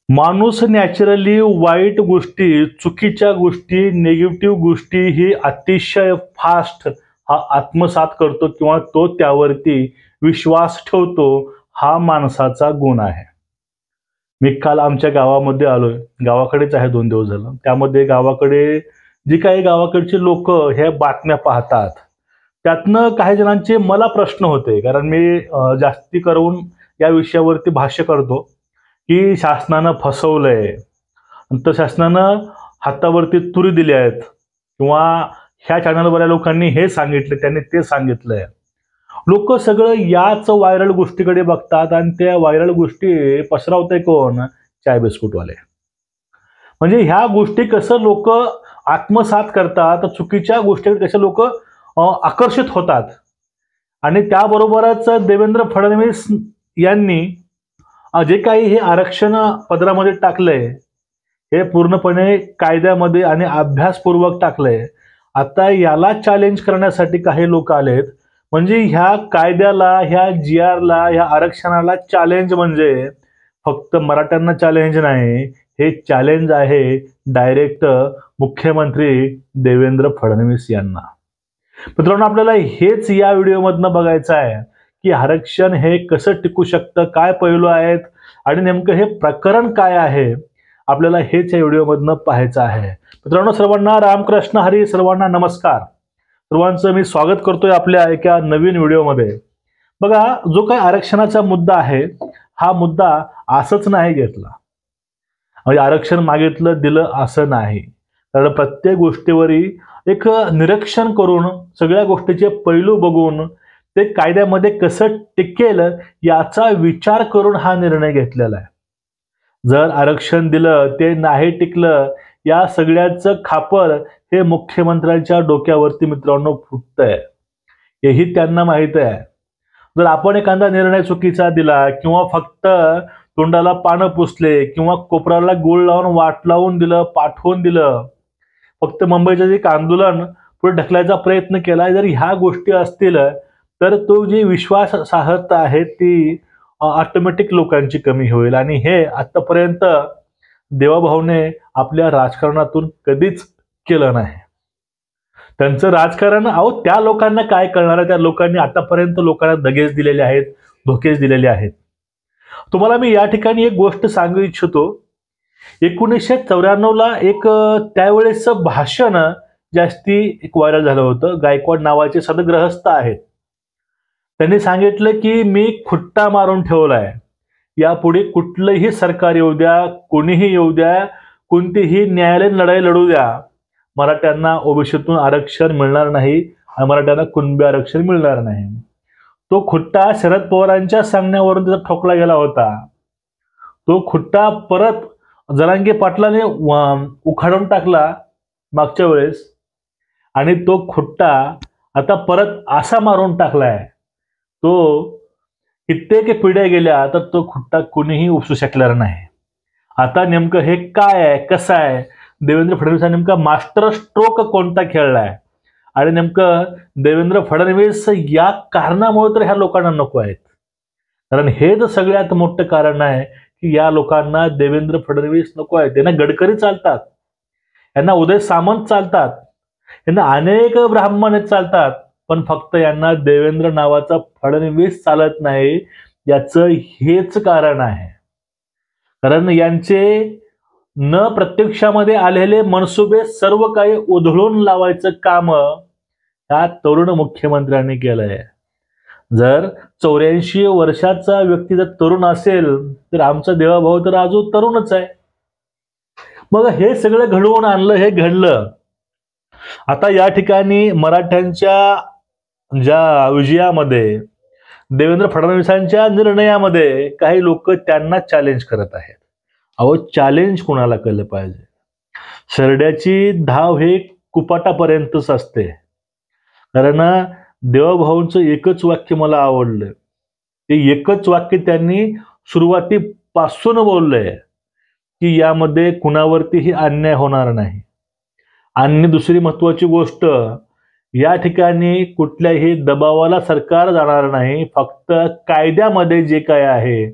माणूस नॅचरली वाईट गोष्टी, चुकीच्या गोष्टी, निगेटिव्ह गोष्टी ही अतिशय फास्ट आत्मसात करतो किंवा तो त्यावरती विश्वास ठेवतो. हा माणसाचा गुण आहे. मी काल आमच्या गावामध्ये आलोय. गावाकडेच आहे 2 दिवस झालं. त्यामध्ये गावाकडे जी काही गावाकडची लोकं ह्या बातम्या पाहतात, त्यातनं काही जणांचे मला प्रश्न होते. कारण मी जास्ती करून या विषयावरती भाष्य करतो, की शासनानं फसवलंय. तर शासनानं हातावरती तुरी दिल्या आहेत किंवा ह्या चॅनलवरच्या लोकांनी हे सांगितलं, त्यांनी ते सांगितलंय. लोक सगळं याच व्हायरल गोष्टीकडे बघतात आणि त्या व्हायरल गोष्टी पसरवते कोण? चाय बिस्कुटवाले. म्हणजे ह्या गोष्टी कसं लोक आत्मसात करतात, चुकीच्या गोष्टीकडे कसे लोक आकर्षित होतात. आणि त्याबरोबरच देवेंद्र फडणवीस यांनी जे काही हे आरक्षण पदरामध्ये टाकलंय, हे पूर्णपणे कायद्यामध्ये आणि अभ्यासपूर्वक टाकलंय. आता याला चॅलेंज करण्यासाठी काही लोक आलेत. म्हणजे ह्या कायद्याला, ह्या GRला, ह्या आरक्षणाला चॅलेंज म्हणजे फक्त मराठ्यांना चॅलेंज नाही, हे चॅलेंज आहे डायरेक्ट मुख्यमंत्री देवेंद्र फडणवीस यांना. मित्रांनो, आपल्याला हेच या व्हिडिओमधनं बघायचं आहे की आरक्षण हे कसं टिकू शकतं, काय पैलू आहेत आणि नेमकं हे प्रकरण काय आहे. आपल्याला हेच या व्हिडिओमधनं पाहायचं आहे. मित्रांनो, सर्वांना रामकृष्ण हरी, सर्वांना नमस्कार. सर्वांचं मी स्वागत करतोय आपल्या एका नवीन व्हिडिओमध्ये. बघा, जो काही आरक्षणाचा मुद्दा आहे, हा मुद्दा असंच नाही घेतला. म्हणजे आरक्षण मागितलं दिलं असं नाही. कारण प्रत्येक गोष्टीवरही एक निरीक्षण करून, सगळ्या गोष्टीचे पैलू बघून ते कायद्यामध्ये कसं टिकेल याचा विचार करून हा निर्णय घेतलेला आहे. जर आरक्षण दिलं ते नाही टिकलं, या सगळ्याचं खापर हे मुख्यमंत्र्यांच्या डोक्यावरती मित्रांनो फुटतंय. हेही त्यांना माहित आहे. जर आपण एखादा निर्णय चुकीचा दिला किंवा फक्त तोंडाला पानं पुसले किंवा कोपराला गुळ लावून वाट लावून दिलं, पाठवून दिलं, फक्त मुंबईचं जे आंदोलन पुढे ढकलायचा प्रयत्न केला, जर ह्या गोष्टी असतील तर तो जी विश्वासार्हता आहे ती ऑटोमॅटिक लोकांची कमी होईल. आणि हे आतापर्यंत देवाभाऊने आपल्या राजकारणातून कधीच केलं नाही. त्यांचं राजकारण त्या लोकांना काय कळणार आहे? त्या लोकांनी आतापर्यंत लोकांना दगेच दिलेले आहेत, धोकेच दिलेले आहेत. तुम्हाला मी या ठिकाणी एक गोष्ट सांगू इच्छितो. 1994ला एक त्यावेळेसचं भाषण जास्ती एक व्हायरल झालं होतं. गायकवाड नावाचे सदग्रहस्थ आहेत. त्यांनी सांगितलं की मी खुट्टा मारून ठेवलाय. यापुढे कुठलंही सरकार येऊ द्या, कोणीही येऊ द्या, कोणतीही न्यायालयीन लढाई लढू द्या, मराठ्यांना ओबीसीतून आरक्षण मिळणार नाही आणि मराठ्यांना कुणबी आरक्षण मिळणार नाही. तो खुट्टा शरद पवारांच्या सांगण्यावरून त्याचा ठोकला गेला होता. तो खुट्टा परत जरांगे पाटलाने उखाडून टाकला मागच्या वेळेस आणि तो खुट्टा आता परत असा मारून टाकलाय. तो कित्येक पिढ्या गेल्या तर तो खुट्टा कोणीही उपसू शकणार नाही. आता नेमकं हे काय आहे, कसं आहे, देवेंद्र फडणवीस नेमका मास्टर स्ट्रोक कोणता खेळलाय आणि नेमकं देवेंद्र फडणवीस या कारणामुळे तर ह्या लोकांना नको आहेत. कारण हेच सगळ्यात मोठं कारण आहे की या लोकांना देवेंद्र फडणवीस नको आहेत. यांना गडकरी चालतात, यांना उदय सामंत चालतात, यांना अनेक ब्राह्मण चालतात, पण फक्त यांना देवेंद्र नावाचा फडणवीस चालत नाही. याचं हेच कारण आहे. कारण यांचे न प्रत्यक्षामध्ये आलेले मनसुबे सर्व काही उधळून लावायचं काम या तरुण मुख्यमंत्र्यांनी केलंय. जर 84 वर्षाचा व्यक्ती जर तरुण असेल तर आमचा देवाभाऊ तर अजून तरुणच आहे. मग हे सगळं घडवून आणलं, हे घडलं. आता या ठिकाणी मराठ्यांच्या ज्या विजयामध्ये, देवेंद्र फडणवीसांच्या निर्णयामध्ये काही लोक त्यांना चॅलेंज करत आहेत. अहो, चॅलेंज कोणाला केलं पाहिजे? सरड्याची धाव हे कुपाटापर्यंतच असते. कारण देवाभाऊंचं एकच वाक्य मला आवडलं. ते एकच वाक्य त्यांनी सुरुवातीपासून बोललंय की यामध्ये कुणावरतीही अन्याय होणार नाही. आणि दुसरी महत्वाची गोष्ट, या ठिकाणी कुठल्याही दबावाला सरकार जाणार नाही. फक्त कायद्यामध्ये जे काय आहे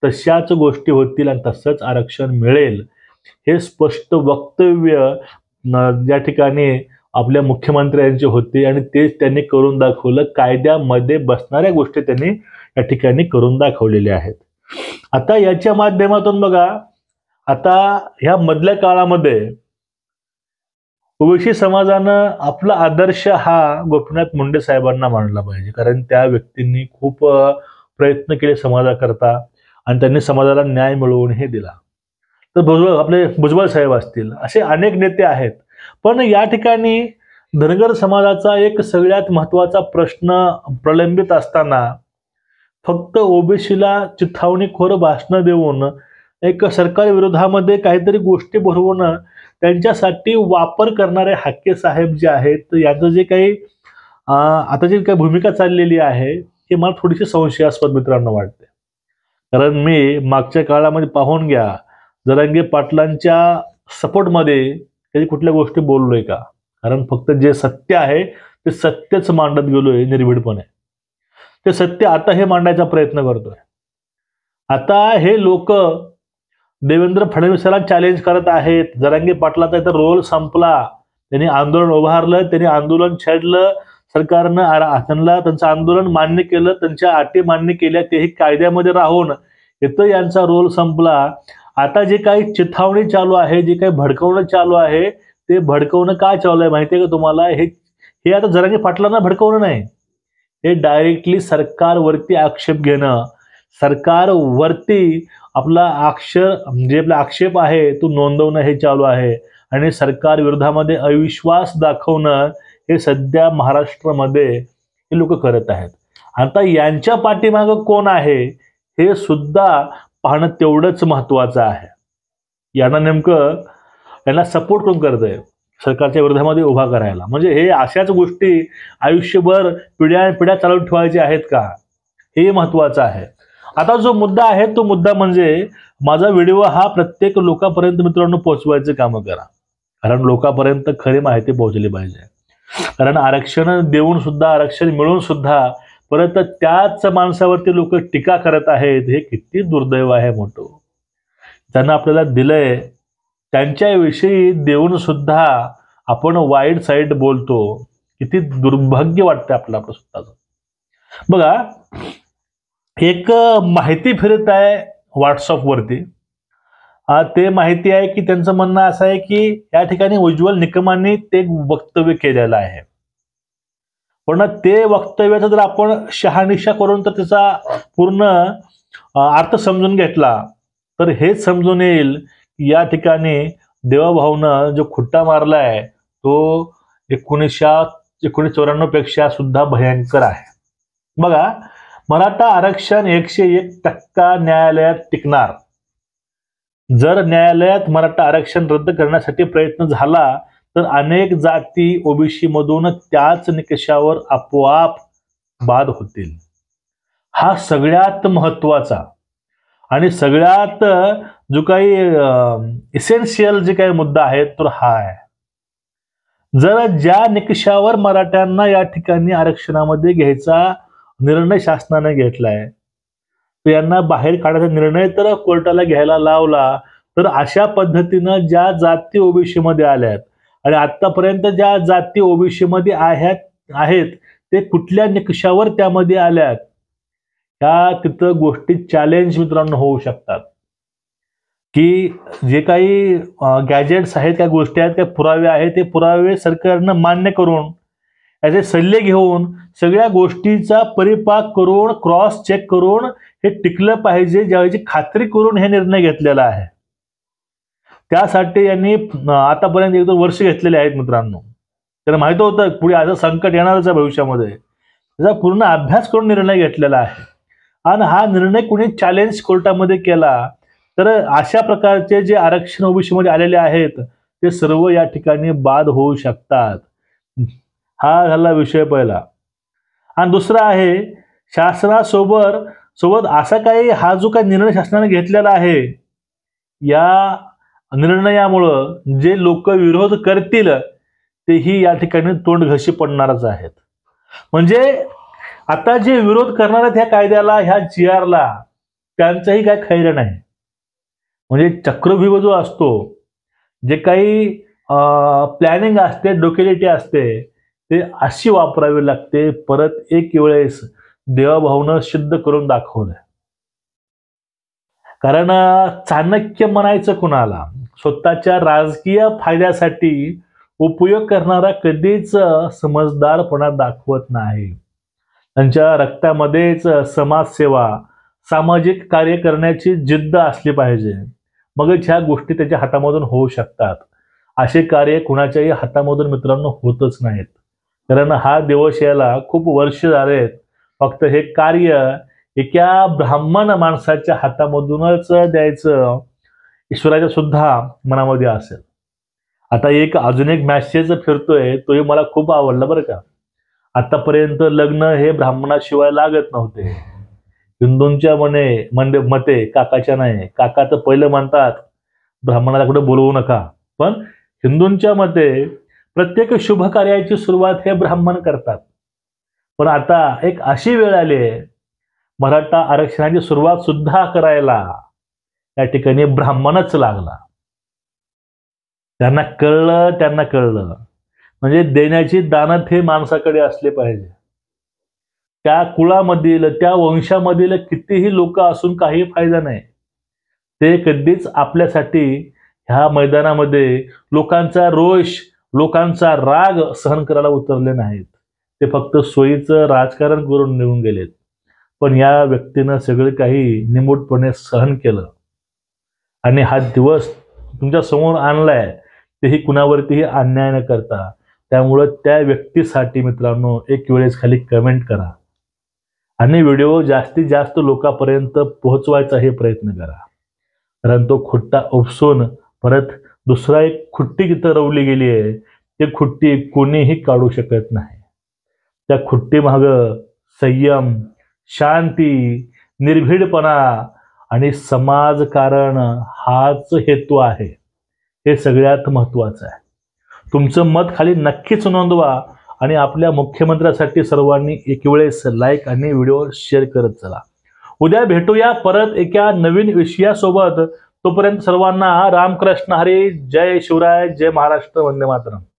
तशाच गोष्टी होतील आणि तसंच आरक्षण मिळेल हे स्पष्ट वक्तव्य या ठिकाणी आपल्या मुख्यमंत्र्यांचे होते आणि तेच त्यांनी करून दाखवलं. कायद्यामध्ये बसणाऱ्या गोष्टी त्यांनी या ठिकाणी करून दाखवलेल्या आहेत. आता याच्या माध्यमातून बघा, आता ह्या मधल्या काळामध्ये ओबीसी समाजानं आपला आदर्श हा गोपीनाथ मुंडे साहेबांना मानला पाहिजे, कारण त्या व्यक्तींनी खूप प्रयत्न केले समाजाकरता आणि त्यांनी समाजाला न्याय मिळवून हे दिला. तर आपले भुजबळ साहेब असतील, असे अनेक नेते आहेत. पण या ठिकाणी धनगर समाजाचा एक सगळ्यात महत्त्वाचा प्रश्न प्रलंबित असताना फक्त ओबीसीला चिथावणीखोर भाषणं देऊन एक सरकार विरोधामध्ये काहीतरी गोष्टी भरवून त्यांच्यासाठी वापर करणारे हाके साहेब जे आहेत, याचं जे काही आता जी काही भूमिका चाललेली आहे ही मला थोडीशी संशयास्पद मित्रांनो वाटते. कारण मी मागच्या काळामध्ये पाहून घ्या, जरांगे पाटलांच्या सपोर्टमध्ये कधी कुठल्या गोष्टी बोललोय का? कारण फक्त जे सत्य आहे ते सत्यच मांडत गेलोय निर्भीडपणे. ते सत्य आता हे मांडायचा प्रयत्न करतोय. आता हे लोक देवेंद्र फडणवीसांना चॅलेंज करत आहेत. जरांगे पाटलाचा इथं रोल संपला, त्यांनी आंदोलन उभारलं, त्यांनी आंदोलन छेडलं, सरकारनं त्यांचं आंदोलन मान्य केलं, त्यांच्या अटी मान्य केल्या, तेही कायद्यामध्ये राहून. इथं यांचा रोल संपला. आता जे काही चिथावणी चालू आहे, जे काही भडकवणं चालू आहे, ते भडकवणं काय चालू आहे माहिती आहे का तुम्हाला? हे आता जरांगे पाटलांना भडकवणं नाही, हे डायरेक्टली सरकारवरती आक्षेप घेणं, सरकारवरती आपला आक्षेप आहे तो नोंदवणं हे चालू आहे. आणि सरकार विरोधामध्ये अविश्वास दाखवणं हे सध्या महाराष्ट्रामध्ये हे लोक करत आहेत. आता यांच्या पाठीमागं कोण आहे हे सुद्धा पाहणं तेवढंच महत्वाचं आहे. यांना सपोर्ट कोण करतंय सरकारच्या विरोधामध्ये उभा करायला? म्हणजे हे अशाच गोष्टी आयुष्यभर पिढ्या चालू ठेवायच्या आहेत का, हे महत्वाचं आहे. आता जो मुद्दा आहे तो मुद्दा म्हणजे माझा व्हिडिओ हा प्रत्येक लोकांपर्यंत मित्रांनो पोहोचवायचं काम करा, कारण लोकांपर्यंत खरी माहिती पोहोचली पाहिजे. कारण आरक्षण देऊन सुद्धा, आरक्षण मिळून सुद्धा परत त्याच माणसावरती लोक टीका करत आहेत, हे किती दुर्दैव आहे मोठं. त्यांना आपल्याला दिलंय त्यांच्याविषयी देऊन सुद्धा आपण वाईट साईड बोलतो, किती दुर्भाग्य वाटतं आपलं स्वतःचं. बघा, एक माहिती फिरत आहे व्हॉट्सअपवरती. ते माहिती आहे की त्यांचं म्हणणं असं आहे की या ठिकाणी उज्ज्वल निकमांनी ते वक्तव्य केलेलं आहे. पण ते वक्तव्याचा जर आपण शहानिशा करून तर त्याचा पूर्ण अर्थ समजून घेतला तर हेच समजून येईल की या ठिकाणी देवाभाऊनं जो खुट्टा मारलाय तो 1994 पेक्षा सुद्धा भयंकर आहे. बघा, मराठा आरक्षण 101% न्यायालयात टिकणार. जर न्यायालयात मराठा आरक्षण रद्द करण्यासाठी प्रयत्न झाला तर अनेक जाती ओबीसी मधून त्याच निकषावर आपोआप बाद होतील. हा सगळ्यात महत्वाचा आणि सगळ्यात जो काही इसेन्शियल जे काही मुद्दा आहे तो हा आहे. जर ज्या निकषावर मराठ्यांना या ठिकाणी आरक्षणामध्ये घ्यायचा निर्णय शासनाने घेतलाय, यांना बाहेर काढायचा निर्णय तर कोर्टाला घ्यायला लावला, तर अशा पद्धतीनं ज्या जाती ओबीसी मध्ये आल्यात आणि आतापर्यंत ज्या जाती ओबीसी मध्ये आहेत ते कुठल्या निकषावर त्यामध्ये आल्यात, ह्या तिथं गोष्टी चॅलेंज मित्रांनो होऊ शकतात. की जे काही गॅजेट्स आहेत, काय गोष्टी आहेत, काय पुरावे आहेत, ते पुरावे सरकारनं मान्य करून याचे सल्ले घेऊन सगळ्या गोष्टीचा परिपाक करून क्रॉस चेक करून हे टिकलं पाहिजे, ज्याची खात्री करून हे निर्णय घेतलेला आहे. त्यासाठी यांनी आतापर्यंत 1-2 वर्ष घेतलेले आहेत मित्रांनो. त्यांना माहित होतं पुढे असं संकट येणारच आहे भविष्यामध्ये, त्याचा पूर्ण अभ्यास करून निर्णय घेतलेला आहे. आणि हा निर्णय कोणी चॅलेंज कोर्टामध्ये केला तर अशा प्रकारचे जे आरक्षण ओबीसी मध्ये आलेले आहेत ते सर्व या ठिकाणी बाद होऊ शकतात. हा झाला विषय पहिला. आणि दुसरा आहे शासनासोबत असा काही हा जो काही निर्णय शासनाने घेतलेला आहे, या निर्णयामुळं जे लोक विरोध करतील तेही या ठिकाणी तोंड घशी पडणारच आहेत. म्हणजे आता जे विरोध करणार आहेत ह्या कायद्याला, ह्या GR ला, त्यांचंही काय खैर नाही. म्हणजे चक्रव्यूह जो असतो, जे काही प्लॅनिंग असते, डोकेलिटी असते, ते अशी वापरावी लागते. परत एक वेळेस देवाभाऊनं सिद्ध करून दाखवलं. कारण चाणक्य म्हणायचं कुणाला, स्वतःच्या राजकीय फायद्यासाठी उपयोग करणारा कधीच समजदारपणा दाखवत नाही. त्यांच्या रक्तामध्येच समाजसेवा, सामाजिक कार्य करण्याची जिद्द असली पाहिजे. मगच ह्या गोष्टी त्याच्या हातामधून होऊ शकतात. असे कार्य कुणाच्याही हातामधून मित्रांनो होतच नाहीत. कारण हा दिवस यायला खूप वर्ष झालेत. फक्त हे कार्य एका ब्राह्मण माणसाच्या हातामधूनच द्यायचं ईश्वराच्या सुद्धा मनामध्ये असेल. आता अजून एक मॅसेज फिरतोय, तोही मला खूप आवडला बरं का. आतापर्यंत लग्न हे ब्राह्मणाशिवाय लागत नव्हते. हिंदूंच्या मते काकाच्या नाही. काका तर पहिलं म्हणतात ब्राह्मणाला कुठे बोलवू नका. पण हिंदूंच्या मते प्रत्येक शुभ कार्याची सुरुवात हे ब्राह्मण करतात. पण आता एक अशी वेळ आली आहे, मराठा आरक्षणाची सुरुवात सुद्धा करायला या ठिकाणी ब्राह्मणच लागला. त्यांना कळलं. म्हणजे देण्याची दानत हे माणसाकडे असले पाहिजे. त्या कुळामधील, त्या वंशामधील कितीही लोक असून काही फायदा नाही. ते कधीच आपल्यासाठी ह्या मैदानामध्ये लोकांचा रोष, लोकांचा राग सहन करायला उतरले नाहीत. ते फक्त सोयीचं राजकारण करून निघून गेलेत. पण या व्यक्तीनं सगळं काही निमूटपणे सहन केलं आणि हा दिवस तुमच्या समोर आणलाय, तेही कुणावरतीही अन्याय न करता. त्यामुळे त्या व्यक्तीसाठी मित्रांनो एक वेळेस खाली कमेंट करा आणि व्हिडिओ जास्तीत जास्त लोकांपर्यंत पोहोचवायचा हे प्रयत्न करा. कारण तो खुट्टा उपसून परत दुसरा एक खुट्टी तिथं रवली गेली आहे. ती खुट्टी कोणीही काढू शकत नाही. त्या खुट्टी मागं संयम, शांती, निर्भीडपणा आणि समाजकारण हाच हेतू आहे. हे सगळ्यात महत्त्वाचं आहे. तुमचं मत खाली नक्कीच नोंदवा आणि आपल्या मुख्यमंत्र्यासाठी सर्वांनी एक वेळेस लाईक आणि व्हिडिओ शेअर करत चला. उद्या भेटूया परत एका नवीन विषयासोबत. तोपर्यंत सर्वांना रामकृष्ण हरी. जय शिवराय, जय महाराष्ट्र, वंदे मातरम.